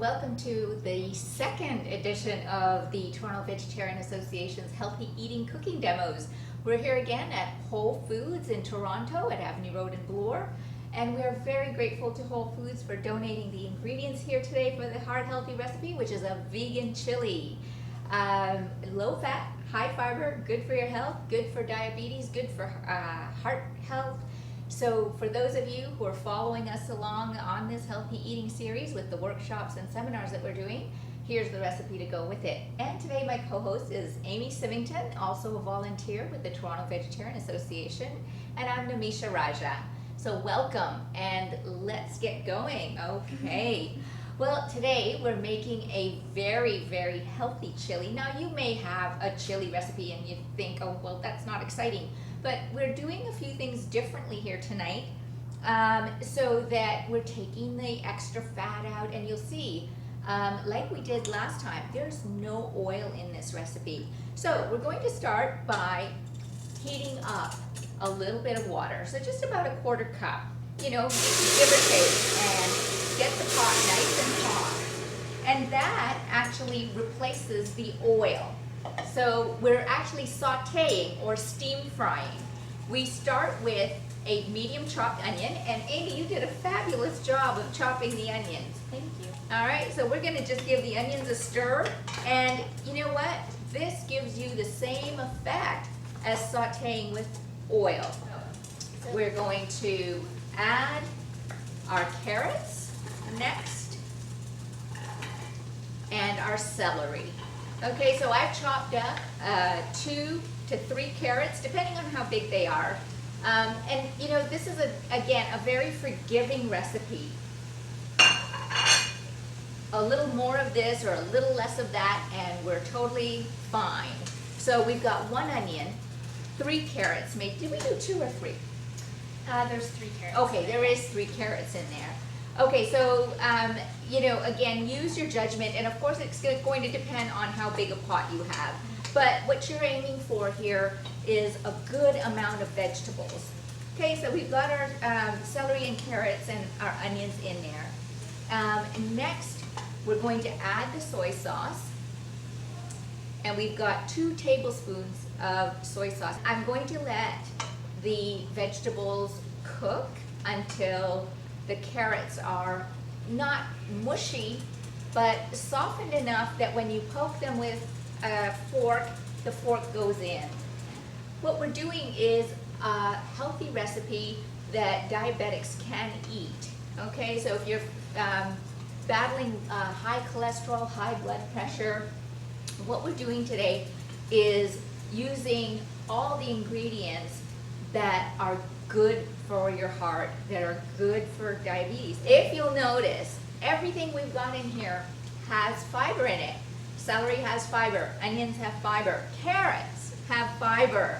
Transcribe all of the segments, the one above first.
welcome to the second edition of the Toronto Vegetarian Association's Healthy Eating Cooking Demos. We're here again at Whole Foods in Toronto at Avenue Road in Bloor, and we are very grateful to Whole Foods for donating the ingredients here today for the Heart Healthy recipe, which is a vegan chili. Low fat, high fiber, good for your health, good for diabetes, good for heart health. So for those of you who are following us along on this healthy eating series with the workshops and seminars that we're doing, here's the recipe to go with it. And today my co-host is Amy Sivington, also a volunteer with the Toronto Vegetarian Association, and I'm Namisha Raja. So welcome, and let's get going. Okay. Well, today we're making a very, very healthy chili. Now you may have a chili recipe and you think, oh, well, that's not exciting. But we're doing a few things differently here tonight so that we're taking the extra fat out, and you'll see, like we did last time, there's no oil in this recipe. So we're going to start by heating up a little bit of water. So just about a quarter cup, you know, give or take, and get the pot nice and hot. And that actually replaces the oil. So we're actually sauteing or steam frying. We start with a medium chopped onion, and Amy, you did a fabulous job of chopping the onions. Thank you. All right, so we're gonna just give the onions a stir, and you know what? This gives you the same effect as sauteing with oil. We're going to add our carrots next, and our celery. Okay, so I've chopped up 2 to 3 carrots, depending on how big they are. And you know, this is, again, a very forgiving recipe. A little more of this or a little less of that, and we're totally fine. So we've got 1 onion, 3 carrots. Did we do 2 or 3? There's 3 carrots. Okay, there is 3 carrots in there. Okay, so, you know, again, use your judgment, and of course it's going to depend on how big a pot you have. But what you're aiming for here is a good amount of vegetables. Okay, so we've got our celery and carrots and our onions in there. And next, we're going to add the soy sauce. And we've got 2 tablespoons of soy sauce. I'm going to let the vegetables cook until the carrots are not mushy, but softened enough that when you poke them with a fork, the fork goes in. What we're doing is a healthy recipe that diabetics can eat. Okay, so if you're battling high cholesterol, high blood pressure, what we're doing today is using all the ingredients that are good for your heart, that are good for diabetes. If you'll notice, everything we've got in here has fiber in it. Celery has fiber, onions have fiber, carrots have fiber.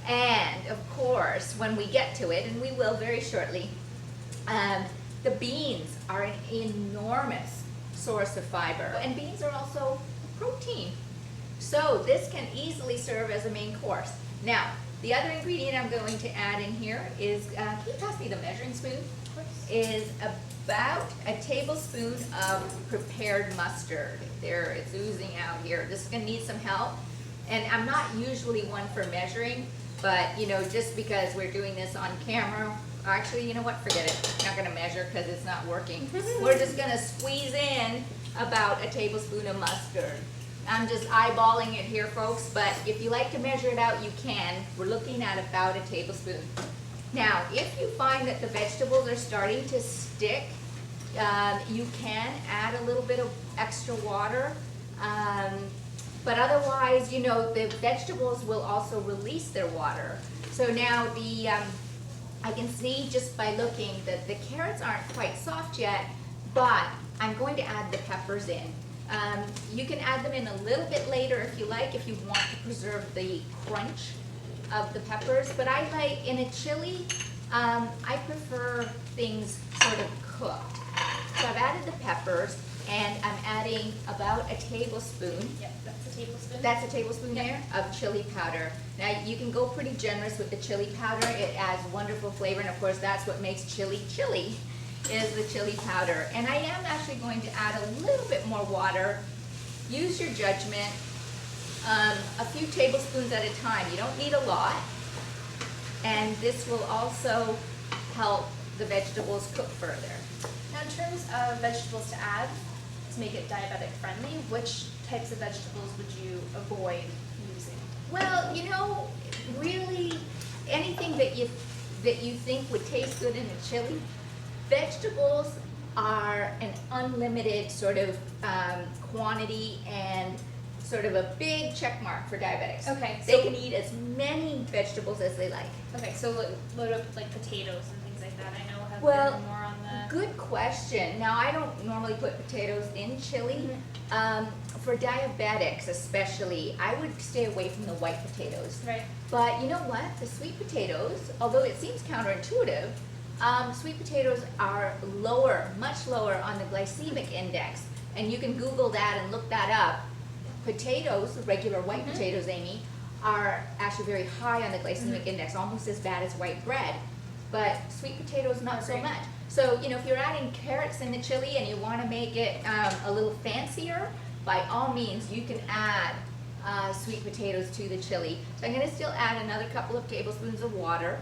And of course, when we get to it, and we will very shortly, the beans are an enormous source of fiber. And beans are also protein. So this can easily serve as a main course. Now, the other ingredient I'm going to add in here is, can you pass me the measuring spoon? Of course. Is about a tablespoon of prepared mustard. There, it's oozing out here. This is gonna need some help. And I'm not usually one for measuring, but you know, just because we're doing this on camera, actually, you know what, forget it. I'm not gonna measure because it's not working. We're just gonna squeeze in about a tablespoon of mustard. I'm just eyeballing it here, folks, but if you like to measure it out, you can. We're looking at about a tablespoon. Now, if you find that the vegetables are starting to stick, you can add a little bit of extra water. But otherwise, you know, the vegetables will also release their water. So now I can see just by looking that the carrots aren't quite soft yet, but I'm going to add the peppers in. You can add them in a little bit later if you like, if you want to preserve the crunch of the peppers. But I like, in a chili, I prefer things sort of cooked. So I've added the peppers, and I'm adding about a tablespoon. Yep, that's a tablespoon. That's a tablespoon there of chili powder. Now you can go pretty generous with the chili powder. It adds wonderful flavor, and of course that's what makes chili chili. is the chili powder. And I am actually going to add a little bit more water. Use your judgment. A few tablespoons at a time. You don't need a lot. And this will also help the vegetables cook further. Now, in terms of vegetables to add to make it diabetic friendly, which types of vegetables would you avoid using? Well, you know, really anything that you think would taste good in a chili. Vegetables are an unlimited sort of quantity and sort of a big check mark for diabetics. Okay, They so- can eat as many vegetables as they like. Okay, so load up like potatoes and things like that. I know have Well, been more on the. Good question. Now, I don't normally put potatoes in chili. For diabetics especially, I would stay away from the white potatoes. Right. But you know what? The sweet potatoes, although it seems counterintuitive, sweet potatoes are lower, much lower on the glycemic index. And you can Google that and look that up. Potatoes, regular white potatoes, Amy, are actually very high on the glycemic index, almost as bad as white bread. But sweet potatoes, not so Okay. much. So, you know, if you're adding carrots in the chili and you want to make it a little fancier, by all means, you can add sweet potatoes to the chili. So I'm going to still add another couple of tablespoons of water.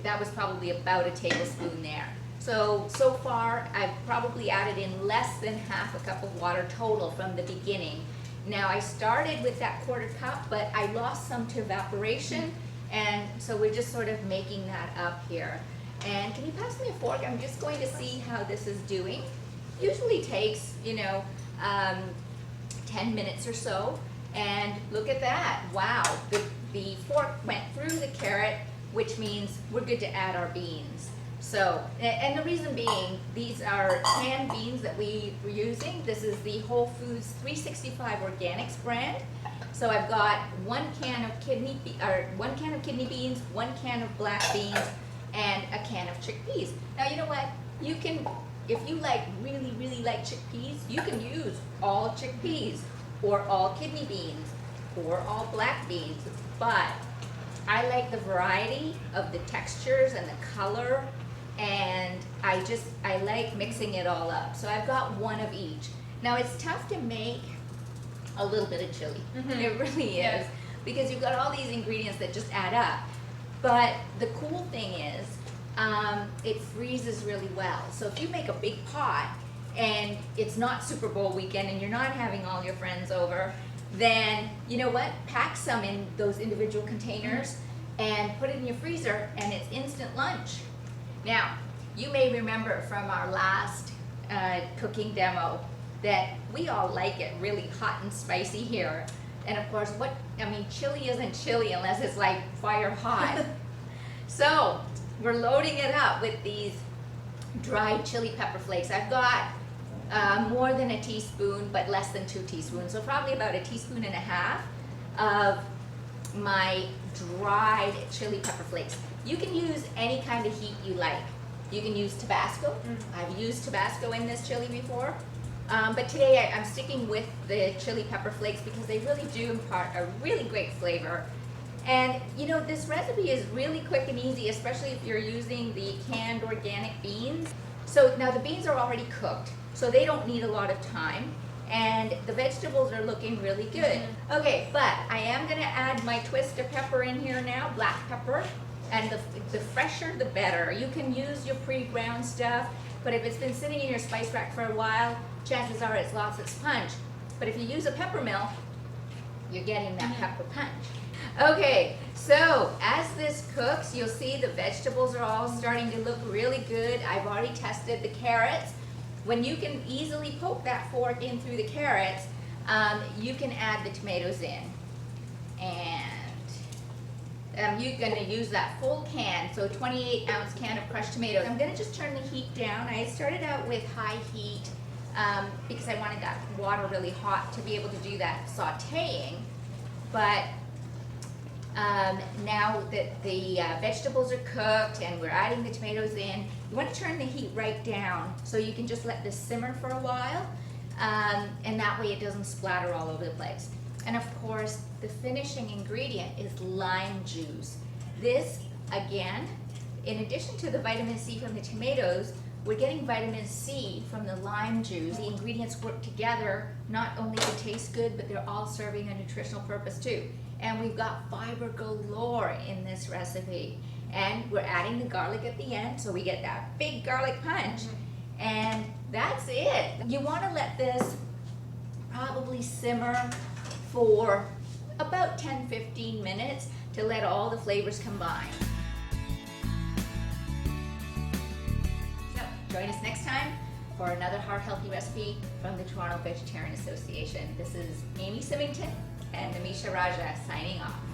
That was probably about a tablespoon there. So far, I've probably added in less than half a cup of water total from the beginning. Now, I started with that quarter cup, but I lost some to evaporation, and so we're just sort of making that up here. And can you pass me a fork? I'm just going to see how this is doing. Usually takes, 10 minutes or so. And look at that. Wow, the fork went through the carrot, which means we're good to add our beans. So, and the reason being, these are canned beans that we were using. This is the Whole Foods 365 Organics brand. So I've got 1 can of kidney beans, 1 can of black beans, and a can of chickpeas. Now, you know what? You can, if you really like chickpeas, you can use all chickpeas, or all kidney beans, or all black beans. But I like the variety of the textures and the color, and I like mixing it all up. So I've got 1 of each. Now, it's tough to make a little bit of chili. It really is, because you've got all these ingredients that just add up. But the cool thing is, it freezes really well. So if you make a big pot and it's not Super Bowl weekend and you're not having all your friends over, then you know what? Pack some in those individual containers and put it in your freezer, and it's instant lunch. Now, you may remember from our last cooking demo that we all like it really hot and spicy here. And of course, chili isn't chili unless it's like fire hot. So we're loading it up with these dried chili pepper flakes. I've got more than a teaspoon, but less than 2 teaspoons. So probably about a teaspoon and a half of my dried chili pepper flakes. You can use any kind of heat you like. You can use Tabasco. I've used Tabasco in this chili before. But today I'm sticking with the chili pepper flakes because they really do impart a really great flavor. And this recipe is really quick and easy, especially if you're using the canned organic beans. So now the beans are already cooked, so they don't need a lot of time. And the vegetables are looking really good. Okay, but I am gonna add my twist of pepper in here now, black pepper. And the fresher, the better. You can use your pre-ground stuff, but if it's been sitting in your spice rack for a while, chances are it's lost its punch. But if you use a pepper mill, you're getting that pepper punch. Okay, so as this cooks, you'll see the vegetables are all starting to look really good. I've already tested the carrots. When you can easily poke that fork in through the carrots, you can add the tomatoes in. And you're gonna use that full can, so 28-ounce can of crushed tomatoes. I'm gonna just turn the heat down. I started out with high heat because I wanted that water really hot to be able to do that sauteing. But now that the vegetables are cooked and we're adding the tomatoes in, you want to turn the heat right down so you can just let this simmer for a while, and that way it doesn't splatter all over the place. And of course, the finishing ingredient is lime juice. This, again, in addition to the vitamin C from the tomatoes, we're getting vitamin C from the lime juice. The ingredients work together, not only to taste good, but they're all serving a nutritional purpose too. And we've got fiber galore in this recipe. And we're adding the garlic at the end, so we get that big garlic punch. And that's it. You want to let this probably simmer for about 10-15 minutes to let all the flavors combine. So join us next time for another heart healthy recipe from the Toronto Vegetarian Association. This is Amy Symington and Namisha Raja signing off.